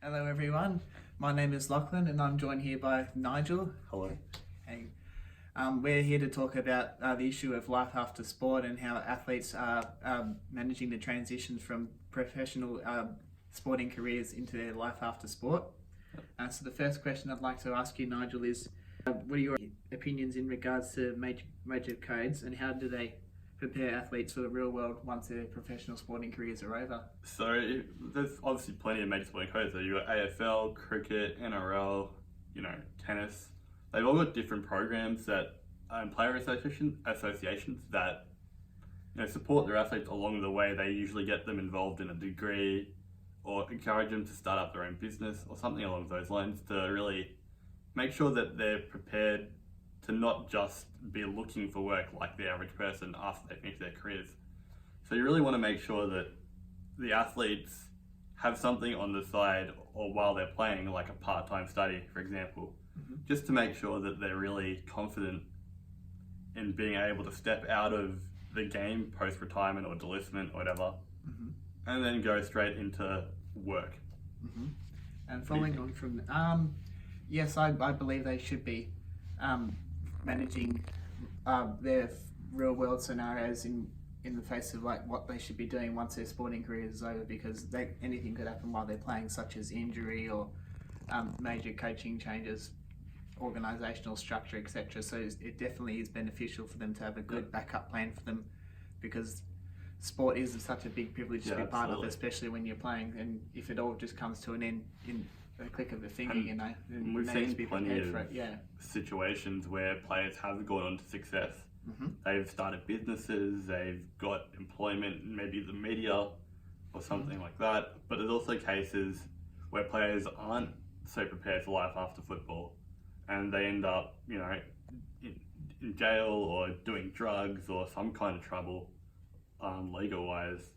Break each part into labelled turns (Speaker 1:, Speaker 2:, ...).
Speaker 1: Hello everyone, my name is Lachlan and I'm joined here by Nigel.
Speaker 2: Hello.
Speaker 1: Hey. We're here to talk about the issue of life after sport and how athletes are managing the transition from professional sporting careers into their life after sport. So the first question I'd like to ask you, Nigel, is what are your opinions in regards to major codes and how do they prepare athletes for the real world once their professional sporting careers are over?
Speaker 2: So there's obviously plenty of major sporting codes. So you got AFL, cricket, NRL, tennis. They've all got different programs that player associations that support their athletes along the way. They usually get them involved in a degree or encourage them to start up their own business or something along those lines to really make sure that they're prepared to not just be looking for work like the average person after they finish their careers. So you really want to make sure that the athletes have something on the side or while they're playing, like a part-time study, for example, just to make sure that they're really confident in being able to step out of the game post-retirement or delistement or whatever, and then go straight into work.
Speaker 1: And following on from, yes, I believe they should be managing their real world scenarios in the face of like what they should be doing once their sporting career is over, because anything could happen while they're playing, such as injury or major coaching changes, organisational structure, etc. So it definitely is beneficial for them to have a good backup plan for them, because sport is such a big privilege to be part of, especially when you're playing, and if it all just comes to an end in a click of a finger, then
Speaker 2: we've
Speaker 1: they need
Speaker 2: seen
Speaker 1: to be
Speaker 2: plenty
Speaker 1: prepared
Speaker 2: of
Speaker 1: for it.
Speaker 2: situations where players have gone on to success. They've started businesses, they've got employment, maybe the media or something like that. But there's also cases where players aren't so prepared for life after football, and they end up, in jail or doing drugs or some kind of trouble, legal wise.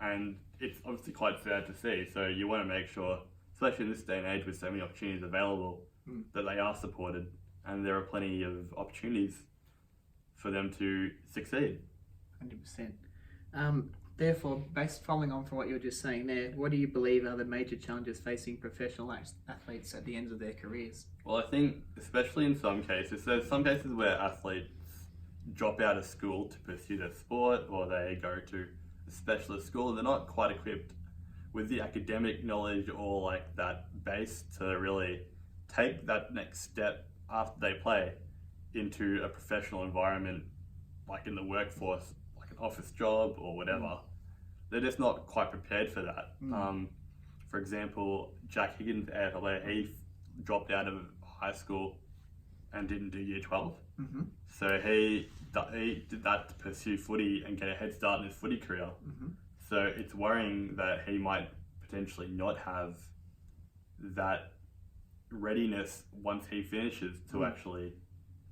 Speaker 2: And it's obviously quite sad to see. So you want to make sure, especially in this day and age with so many opportunities available, that they are supported and there are plenty of opportunities for them to succeed.
Speaker 1: 100%. Therefore, following on from what you were just saying there, what do you believe are the major challenges facing professional athletes at the end of their careers?
Speaker 2: Well, I think especially in some cases, there's some cases where athletes drop out of school to pursue their sport, or they go to a specialist school and they're not quite equipped with the academic knowledge or like that base to really take that next step after they play into a professional environment, like in the workforce, like an office job or whatever. They're just not quite prepared for that. For example, Jack Higgins, AFL player, he dropped out of high school and didn't do year 12. So he did that to pursue footy and get a head start in his footy career. So it's worrying that he might potentially not have that readiness once he finishes to actually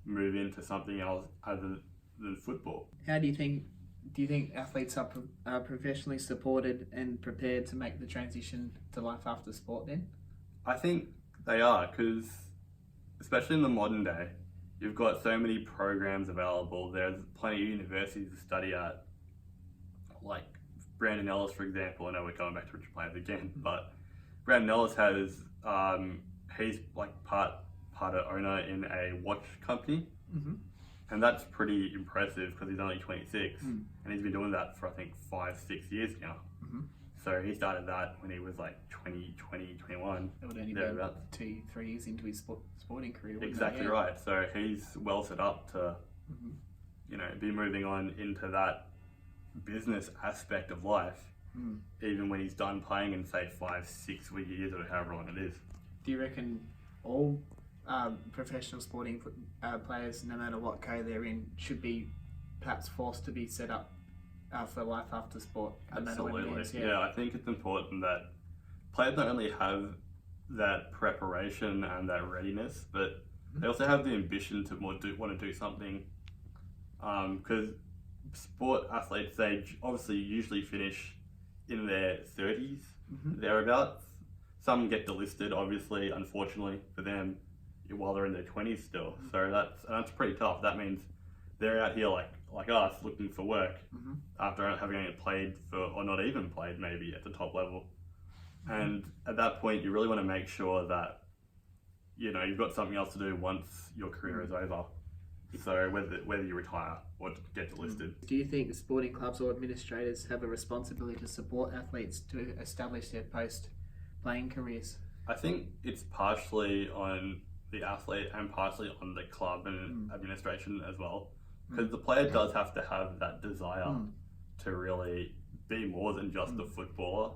Speaker 2: move into something else other than football.
Speaker 1: How do you think athletes are professionally supported and prepared to make the transition to life after sport then?
Speaker 2: I think they are, because especially in the modern day, you've got so many programs available. There's plenty of universities to study at, like Brandon Ellis, for example. I know we're going back to Richard Players again, but Brandon Ellis has, he's like part owner in a watch company. And that's pretty impressive because he's only 26 and he's been doing that for I think 5-6 years now. So he started that when he was like 20, 21.
Speaker 1: It would only be about 2-3 years into his sporting career.
Speaker 2: Exactly right. So he's well set up to, be moving on into that business aspect of life, even when he's done playing in say 5-6 years or however long it is.
Speaker 1: Do you reckon all professional sporting players, no matter what code they're in, should be perhaps forced to be set up for life after sport?
Speaker 2: Absolutely. Yeah, I think it's important that players not only have that preparation and that readiness, but they also have the ambition to want to do something. Because sport athletes, they obviously usually finish in their 30s, thereabouts. Some get delisted, obviously, unfortunately for them, while they're in their 20s still. So that's pretty tough. That means they're out here like us looking for work after having only played for, or not even played maybe at the top level. And at that point, you really want to make sure that, you've got something else to do once your career is over. So whether you retire or get delisted.
Speaker 1: Do you think sporting clubs or administrators have a responsibility to support athletes to establish their post-playing careers?
Speaker 2: I think it's partially on the athlete and partially on the club and administration as well. Because the player does have to have that desire to really be more than just a footballer.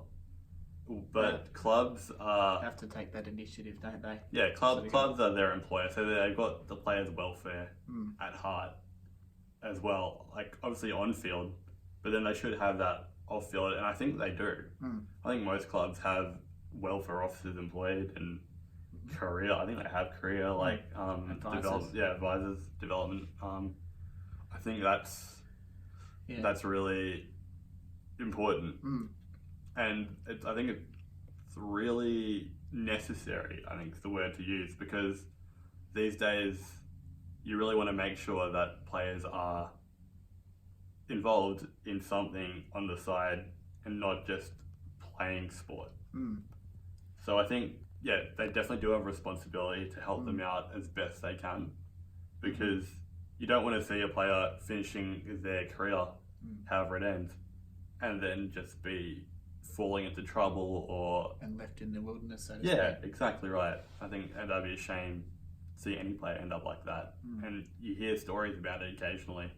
Speaker 2: But clubs are...
Speaker 1: Have to take that initiative, don't they?
Speaker 2: Yeah, clubs are their employer, so they've got the players' welfare at heart as well. Like, obviously on field, but then they should have that off field, and I think they do. I think most clubs have welfare officers employed and career. I think they have career
Speaker 1: Advisors.
Speaker 2: Advisors, development. I think that's really important. And I think it's really necessary, I think is the word to use, because these days you really want to make sure that players are involved in something on the side and not just playing sport. So I think, they definitely do have a responsibility to help them out as best they can, because you don't want to see a player finishing their career, however it ends, and then just be falling into trouble
Speaker 1: and left in the wilderness, so to
Speaker 2: speak. Exactly right. I think that'd be a shame to see any player end up like that. And you hear stories about it occasionally,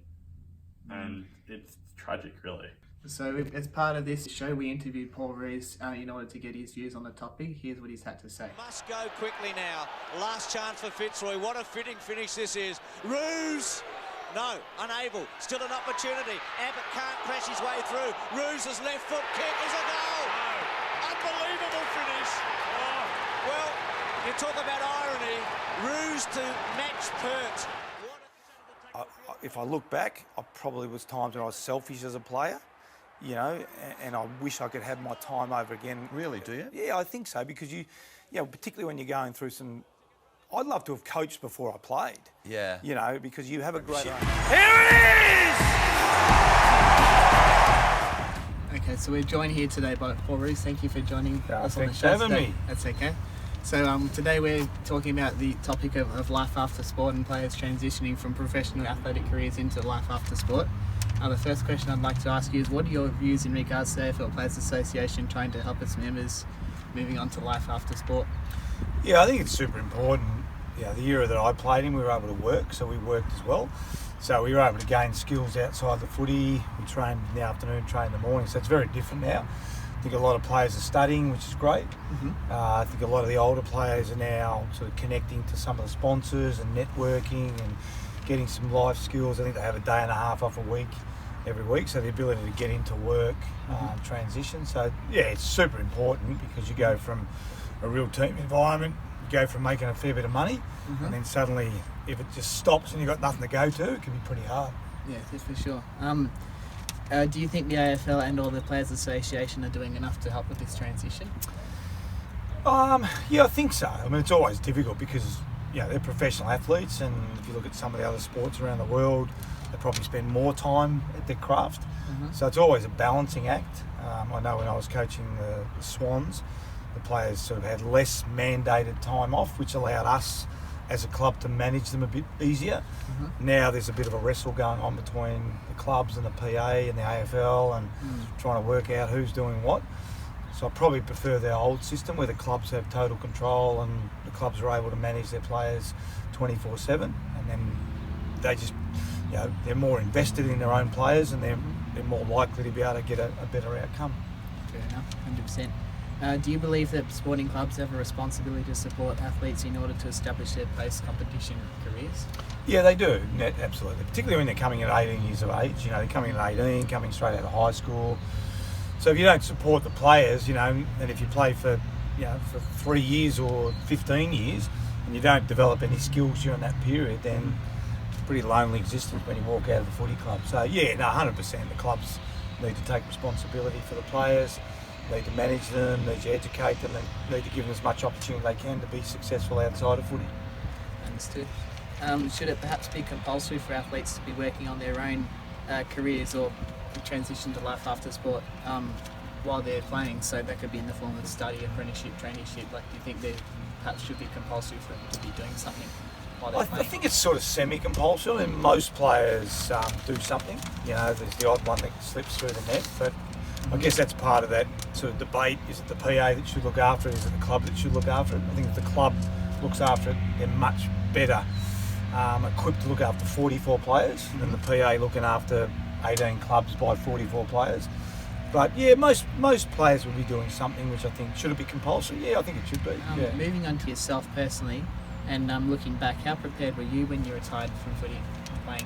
Speaker 2: and it's tragic, really.
Speaker 1: So as part of this show, we interviewed Paul Roos in order to get his views on the topic. Here's what he's had to say.
Speaker 3: Must go quickly now. Last chance for Fitzroy. What a fitting finish this is. Roos! No, unable. Still an opportunity. Abbott can't crash his way through. Roos' left foot kick is a goal. Unbelievable finish. Well, you talk about irony. Roos to match Pert.
Speaker 4: If I look back, I probably was times when I was selfish as a player, and I wish I could have my time over again.
Speaker 5: Really, do you?
Speaker 4: Yeah, I think so, because particularly when you're going through some... I'd love to have coached before I played.
Speaker 5: Yeah.
Speaker 4: Because you have a great...
Speaker 5: Here it is!
Speaker 1: Okay, so we're joined here today by Paul Roos. Thank you for joining us on the
Speaker 4: thanks
Speaker 1: show
Speaker 4: for having
Speaker 1: today.
Speaker 4: me.
Speaker 1: That's okay. So today we're talking about the topic of life after sport and players transitioning from professional athletic careers into life after sport. The first question I'd like to ask you is, what are your views in regards to the AFL Players Association trying to help its members moving on to life after sport?
Speaker 4: Yeah, I think it's super important. The era that I played in, we were able to work, so we worked as well. So we were able to gain skills outside the footy. We trained in the afternoon, trained in the morning, so it's very different now. I think a lot of players are studying, which is great. I think a lot of the older players are now sort of connecting to some of the sponsors and networking and getting some life skills. I think they have a day and a half off a week every week, so the ability to get into work, transition. So it's super important, because you go from a real team environment, you go from making a fair bit of money, and then suddenly, if it just stops and you've got nothing to go to, it can be pretty hard.
Speaker 1: Yeah, that's for sure. Do you think the AFL and or the Players Association are doing enough to help with this transition?
Speaker 4: Yeah, I think so. I mean, it's always difficult because, they're professional athletes, and if you look at some of the other sports around the world, they probably spend more time at their craft. So it's always a balancing act. I know when I was coaching the Swans, the players sort of had less mandated time off, which allowed us as a club to manage them a bit easier. Now there's a bit of a wrestle going on between the clubs and the PA and the AFL, and trying to work out who's doing what. So I probably prefer the old system where the clubs have total control and the clubs are able to manage their players 24/7, and then they just, they're more invested in their own players, and they're more likely to be able to get a better outcome.
Speaker 1: Fair enough, 100%. Do you believe that sporting clubs have a responsibility to support athletes in order to establish their post-competition careers?
Speaker 4: Yeah, they do, absolutely. Particularly when they're coming at 18 years of age. They're coming at 18, coming straight out of high school. So if you don't support the players, and if you play for 3 years or 15 years, and you don't develop any skills during that period, then it's a pretty lonely existence when you walk out of the footy club. So 100%, the clubs need to take responsibility for the players, need to manage them, need to educate them, and need to give them as much opportunity they can to be successful outside of footy.
Speaker 1: Understood. Should it perhaps be compulsory for athletes to be working on their own careers or transition to life after sport while they're playing, so that could be in the form of study, apprenticeship, traineeship. Like, do you think they perhaps should be compulsory for them to be doing something while they're
Speaker 4: I
Speaker 1: playing?
Speaker 4: think it's sort of semi-compulsory. I mean, most players do something. You know, there's the odd one that slips through the net, but I guess that's part of that sort of debate. Is it the PA that should look after it? Is it the club that should look after it? I think if the club looks after it, they're much better equipped to look after 44 players than the PA looking after 18 clubs by 44 players. But yeah, most players will be doing something, which I think should it be compulsory. Yeah, I think it should be. Yeah.
Speaker 1: Moving on to yourself personally, and looking back, how prepared were you when you retired from footy and playing?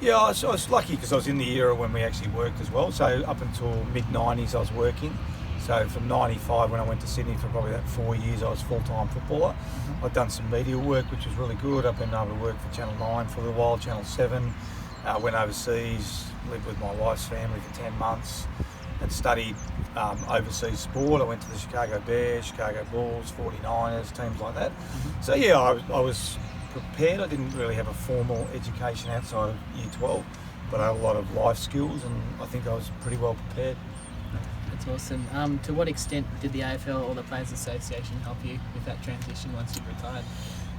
Speaker 4: Yeah, I was lucky because I was in the era when we actually worked as well. So up until mid-90s I was working. So from 95 when I went to Sydney for probably that 4 years I was full-time footballer. I'd done some media work which was really good. I've been able to work for Channel 9 for a little while, Channel 7. Went overseas, lived with my wife's family for 10 months and studied overseas sport. I went to the Chicago Bears, Chicago Bulls, 49ers, teams like that. So yeah, I was prepared. I didn't really have a formal education outside of Year 12, but I had a lot of life skills and I think I was pretty well prepared.
Speaker 1: That's awesome. To what extent did the AFL or the Players Association help you with that transition once you retired?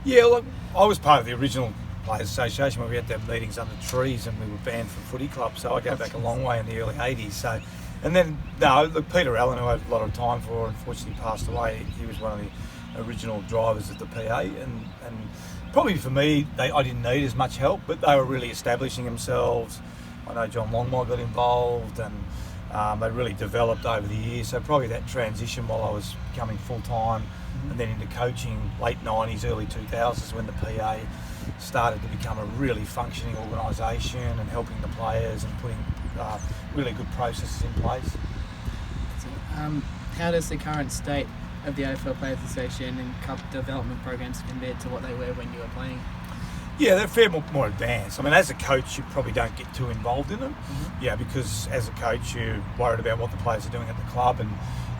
Speaker 4: Yeah, look, I was part of the original Players Association where we had to have meetings under trees and we were banned from footy clubs, so I go back a long way in the early 80s. So, and then, no, look, Peter Allen, who I had a lot of time for, unfortunately passed away. He was one of the original drivers of the PA, and probably for me, I didn't need as much help, but they were really establishing themselves. I know John Longmire got involved, and they really developed over the years. So probably that transition while I was becoming full-time and then into coaching, late 90s, early 2000s, when the PA started to become a really functioning organisation and helping the players and putting really good processes in place.
Speaker 1: How does the current state of the AFL Players Association and cup development programs compared to what they were when you were playing?
Speaker 4: Yeah, they're fair more advanced. I mean, as a coach, you probably don't get too involved in them. Yeah, because as a coach, you're worried about what the players are doing at the club and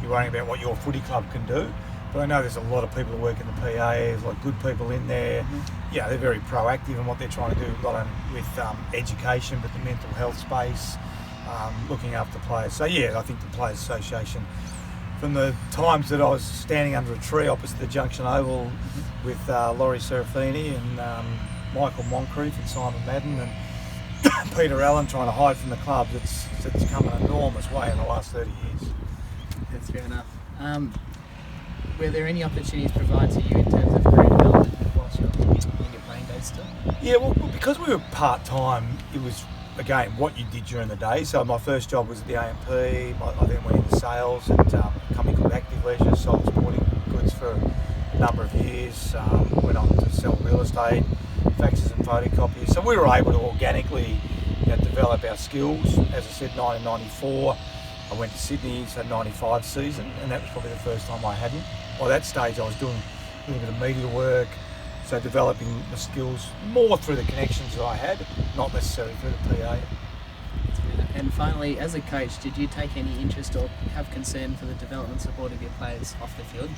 Speaker 4: you're worrying about what your footy club can do. But I know there's a lot of people who work in the PA, there's a lot of good people in there. Yeah, they're very proactive in what they're trying to do, not only with education, but the mental health space, looking after players. So yeah, I think the Players Association, from the times that I was standing under a tree opposite the Junction Oval with Laurie Serafini and Michael Moncrief and Simon Madden and Peter Allen trying to hide from the club, it's come an enormous way in the last 30 years.
Speaker 1: That's fair enough. Were there any opportunities provided to you in terms of career development whilst you're in your playing days still?
Speaker 4: Yeah, well, because we were part-time, it was, again, what you did during the day. So my first job was at the AMP. I then went into sales at a company called Active Leisure, sold sporting goods for a number of years, went on to sell real estate, faxes and photocopiers. So we were able to organically develop our skills. As I said, 1994, I went to Sydney, so 95 season, and that was probably the first time I hadn't. By that stage, I was doing a little bit of media work, so developing the skills more through the connections that I had, not necessarily through the PA.
Speaker 1: And finally, as a coach, did you take any interest or have concern for the development support of your players off the field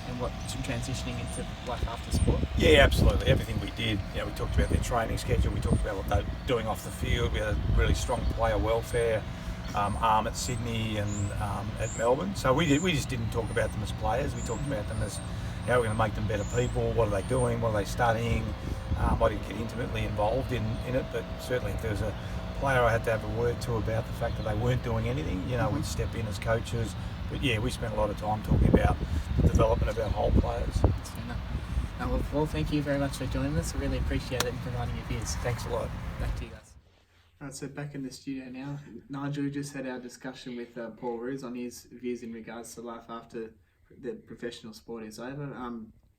Speaker 1: and what transitioning into life after sport?
Speaker 4: Yeah, absolutely. Everything we did, we talked about their training schedule, we talked about what they were doing off the field. We had a really strong player welfare arm at Sydney and at Melbourne. So we just didn't talk about them as players. We talked about them as how we're going to make them better people. What are they doing? What are they studying? I didn't get intimately involved in it, but certainly if there was a player I had to have a word to about the fact that they weren't doing anything, we'd step in as coaches. But yeah, we spent a lot of time talking about the development of our whole players.
Speaker 1: Well, thank you very much for joining us. I really appreciate it and providing your views.
Speaker 4: Thanks a lot.
Speaker 1: Back to you guys. Alright, so back in the studio now. Nigel just had our discussion with Paul Roos on his views in regards to life after the professional sport is over.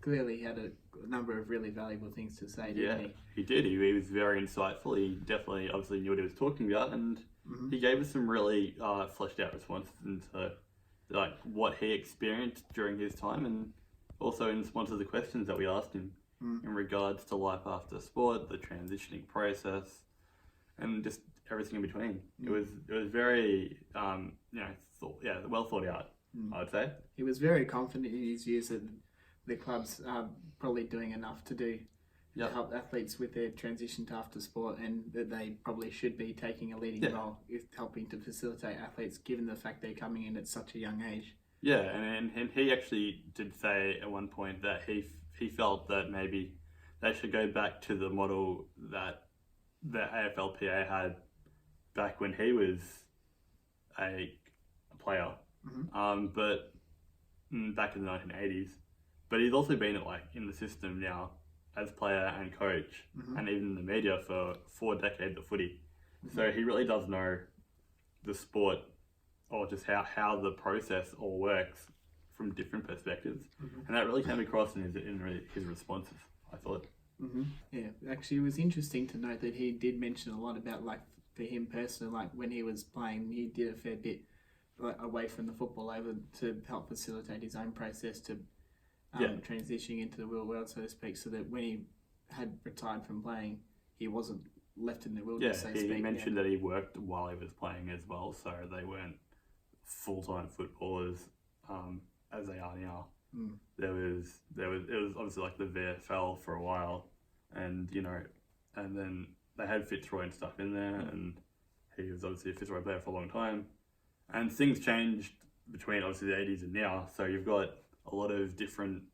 Speaker 1: Clearly he had a number of really valuable things to say, didn't he?
Speaker 2: He did. He was very insightful. He definitely, obviously knew what he was talking about, and he gave us some really fleshed out responses into like what he experienced during his time, and also in response to the questions that we asked him in regards to life after sport, the transitioning process, and just everything in between. It was very well thought out. I would say
Speaker 1: he was very confident in his views that the club's probably doing enough to do
Speaker 2: Yep.
Speaker 1: to help athletes with their transition to after sport, and that they probably should be taking a leading
Speaker 2: Yeah.
Speaker 1: role with helping to facilitate athletes, given the fact they're coming in at such a young age.
Speaker 2: Yeah, and he actually did say at one point that he felt that maybe they should go back to the model that the AFLPA had back when he was a player, but back in the 1980s. But he's also been in the system now as player and coach, and even in the media for 4 decades of footy. So he really does know the sport, or just how the process all works from different perspectives, and that really came across in his responses, I thought.
Speaker 1: Yeah, actually, it was interesting to note that he did mention a lot about, like, for him personally, like when he was playing, he did a fair bit away from the football over to help facilitate his own process to transitioning into the real world, so to speak, so that when he had retired from playing, he wasn't left in the wilderness, so to
Speaker 2: He
Speaker 1: speak.
Speaker 2: mentioned that he worked while he was playing as well, so they weren't full-time footballers as they are now. It was obviously like the VFL for a while, and and then they had Fitzroy and stuff in there, and he was obviously a Fitzroy player for a long time, and things changed between obviously the 80s and now, so you've got a lot of different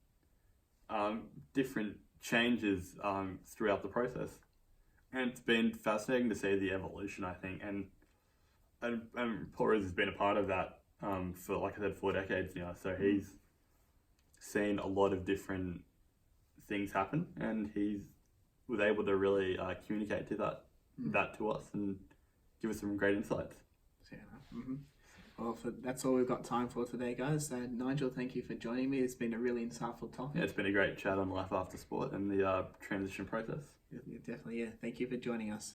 Speaker 2: changes throughout the process, and it's been fascinating to see the evolution, I think, and Paul Roos has been a part of that for, like I said, 4 decades now, so he's seen a lot of different things happen, and he was able to really communicate that to us and give us some great insights.
Speaker 1: Fair enough. Well, that's all we've got time for today, guys. Nigel, thank you for joining me. It's been a really insightful topic.
Speaker 2: Yeah, it's been a great chat on life after sport and the transition process.
Speaker 1: Definitely, yeah. Thank you for joining us.